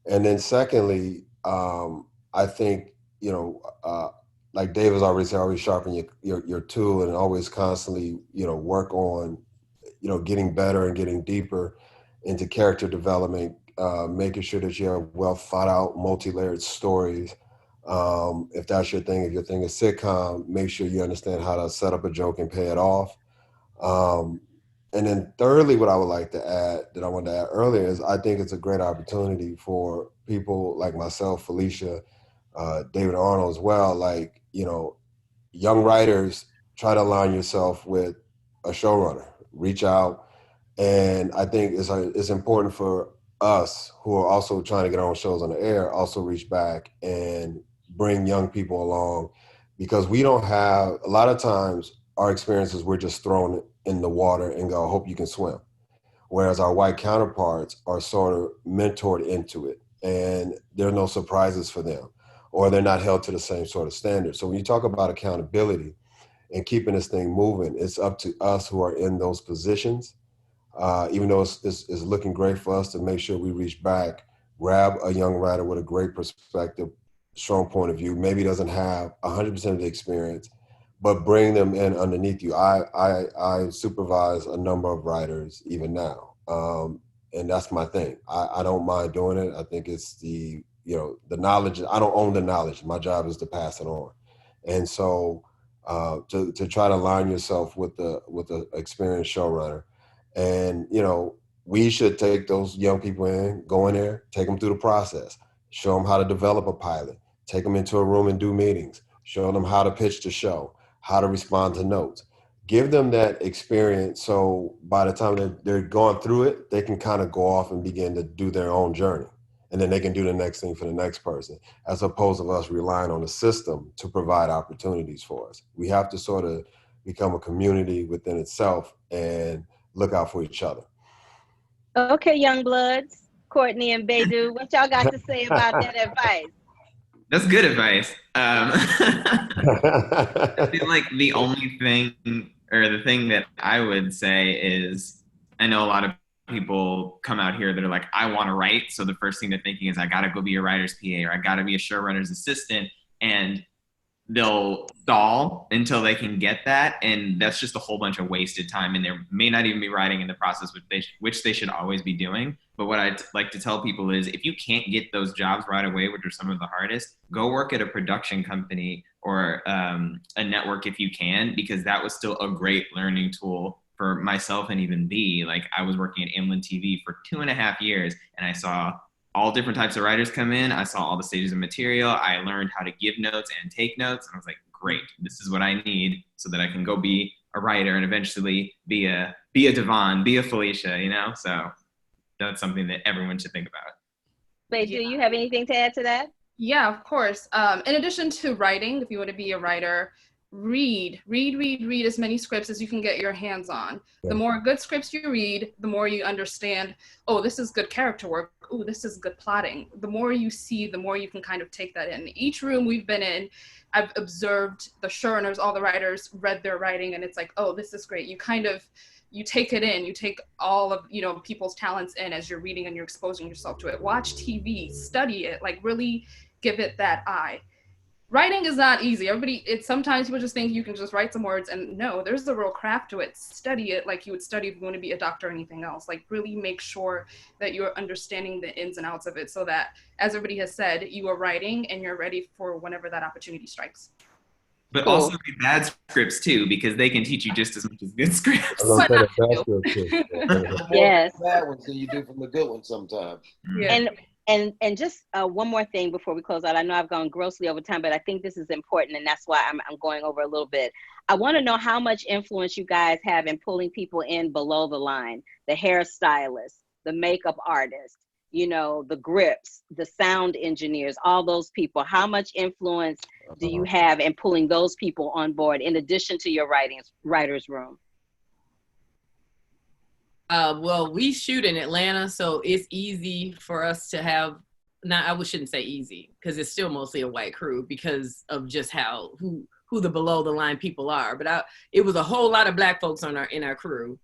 then secondly, I think like Dave has always said, always sharpen your tool and always constantly, work on, getting better and getting deeper into character development, making sure that you have well thought out, multi-layered stories. If that's your thing, if your thing is sitcom, make sure you understand how to set up a joke and pay it off. And then thirdly, what I would like to add, that I wanted to add earlier, is I think it's a great opportunity for people like myself, Felischa, David Arnold as well, like, young writers, try to align yourself with a showrunner, reach out. And I think it's important for us who are also trying to get our own shows on the air, also reach back and bring young people along, because we don't have, a lot of times our experiences, we're just thrown in the water and go, hope you can swim. Whereas our white counterparts are sort of mentored into it, and there are no surprises for them, or they're not held to the same sort of standards. So when you talk about accountability and keeping this thing moving, it's up to us who are in those positions, even though it's looking great for us, to make sure we reach back, grab a young writer with a great perspective, strong point of view, maybe doesn't have 100% of the experience, but bring them in underneath you. I supervise a number of writers even now, and that's my thing. I don't mind doing it. I think it's the knowledge. I don't own the knowledge. My job is to pass it on. And so to try to align yourself with the experienced showrunner. And, we should take those young people go in there, take them through the process, show them how to develop a pilot, take them into a room and do meetings, show them how to pitch the show, how to respond to notes, give them that experience. So by the time they're going through it, they can kind of go off and begin to do their own journey. and then they can do the next thing for the next person, as opposed to us relying on the system to provide opportunities for us. We have to sort of become a community within itself and look out for each other. Okay, young bloods, Courtney and Beidou, what y'all got to say about that advice? That's good advice. I feel like the only thing, or the thing that I would say is, I know a lot of people come out here that are like, I want to write. So the first thing they're thinking is, I got to go be a writer's PA, or I got to be a showrunner's assistant. And they'll stall until they can get that. And that's just a whole bunch of wasted time. And they may not even be writing in the process, which they should always be doing. But what I'd like to tell people is, if you can't get those jobs right away, which are some of the hardest, go work at a production company or a network if you can, because that was still a great learning tool for myself and even thee. Like, I was working at Inland TV for 2.5 years, and I saw all different types of writers come in. I saw all the stages of material. I learned how to give notes and take notes. And I was like, great, this is what I need so that I can go be a writer and eventually be a Devon, be a Felischa, you know? So that's something that everyone should think about. Wait, do you have anything to add to that? Yeah, of course. In addition to writing, if you want to be a writer, read as many scripts as you can get your hands on. Yeah. The more good scripts you read, the more you understand, oh, this is good character work. Oh, this is good plotting. The more you see, the more you can kind of take that in. Each room we've been in, I've observed the showrunners, all the writers read their writing, and it's like, oh, this is great. You take it in, you take all of, people's talents in as you're reading and you're exposing yourself to it. Watch TV, study it, like really give it that eye. Writing is not easy. Sometimes people just think you can just write some words, and no, there's a real craft to it. Study it like you would study if you want to be a doctor or anything else. Like, really make sure that you're understanding the ins and outs of it so that, as everybody has said, you are writing and you're ready for whenever that opportunity strikes. But also read bad scripts too, because they can teach you just as much as good scripts. Yes. Bad ones than you do from the good ones sometimes. Yeah. And just one more thing before we close out. I know I've gone grossly over time, but I think this is important, and that's why I'm going over a little bit. I want to know how much influence you guys have in pulling people in below the line, the hairstylist, the makeup artist, the grips, the sound engineers, all those people. How much influence do you have in pulling those people on board in addition to your writer's room? Well, we shoot in Atlanta, so it's easy for us to have, shouldn't say easy, because it's still mostly a white crew because of just who the below the line people are. But it was a whole lot of Black folks in our crew.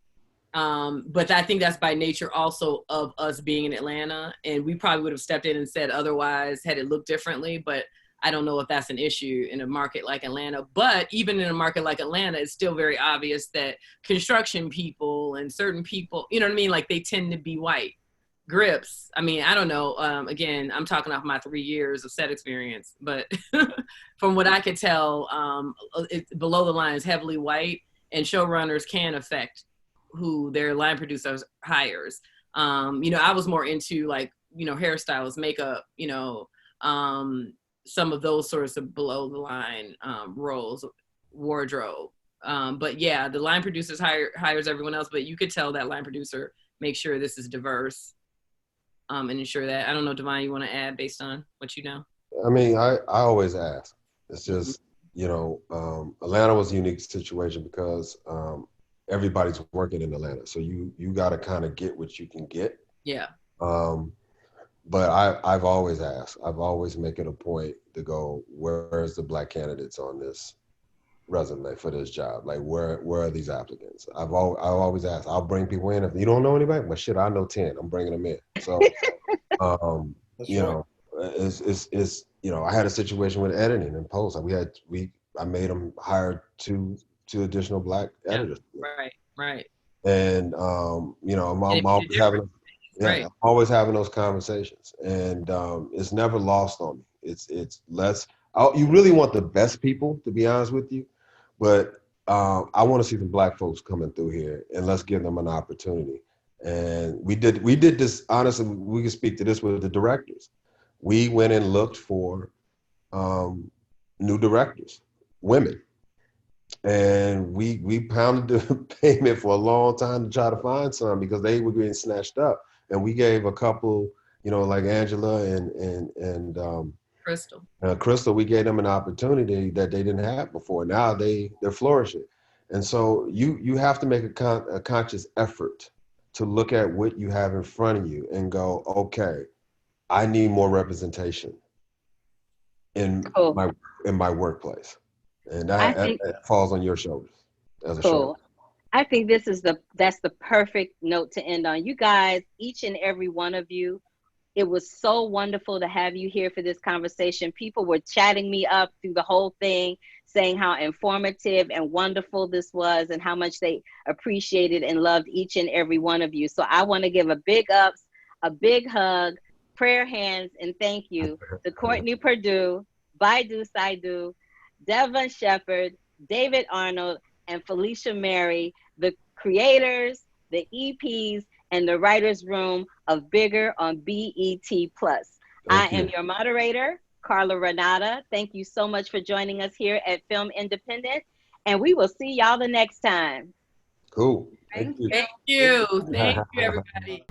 But I think that's by nature also of us being in Atlanta, and we probably would have stepped in and said otherwise had it looked differently, but I don't know if that's an issue in a market like Atlanta. But even in a market like Atlanta, it's still very obvious that construction people and certain people, you know what I mean? Like, they tend to be white. Grips, I mean, I don't know. Again, I'm talking off my 3 years of set experience, but from what I could tell, below the line is heavily white, and showrunners can affect who their line producers hires. I was more into hairstylists, makeup, some of those sorts of below the line roles, wardrobe. But yeah, the line producers hires everyone else, but you could tell that line producer makes sure this is diverse and ensure that. I don't know, Devon, you want to add based on what you know? I mean, I always ask. It's just, Atlanta was a unique situation because everybody's working in Atlanta. So you got to kind of get what you can get. Yeah. But I've always asked. I've always make it a point to go, where's the Black candidates on this resume for this job? Like, where are these applicants? I've always asked. I'll bring people in. If you don't know anybody, well, shit, I know 10. I'm bringing them in. So, it's I had a situation with editing and post. I made them hire two additional Black editors. Right. And I'm always having those conversations, and it's never lost on me. It's less. You really want the best people, to be honest with you, but I want to see some Black folks coming through here, and let's give them an opportunity. And we did this. Honestly, we can speak to this with the directors. We went and looked for new directors, women, and we pounded the pavement for a long time to try to find some because they were getting snatched up. And we gave a couple you know, like Angela and Crystal. Crystal, we gave them an opportunity that they didn't have before. Now they're flourishing. And so you have to make a conscious effort to look at what you have in front of you and go, okay, I need more representation in my workplace. And that falls on your shoulders as a showrunner. I think that's the perfect note to end on. You guys, each and every one of you, it was so wonderful to have you here for this conversation. People were chatting me up through the whole thing, saying how informative and wonderful this was and how much they appreciated and loved each and every one of you. So I want to give a big ups, a big hug, prayer hands, and thank you to Courtney Perdue, Baidu Saidu, Devon Shepard, David Arnold, and Felischa Marye, the creators, the EPs, and the writer's room of Bigger on BET+. I am your moderator, Carla Renata. Thank you so much for joining us here at Film Independent, and we will see y'all the next time. Cool. Thank you. Thank you, everybody.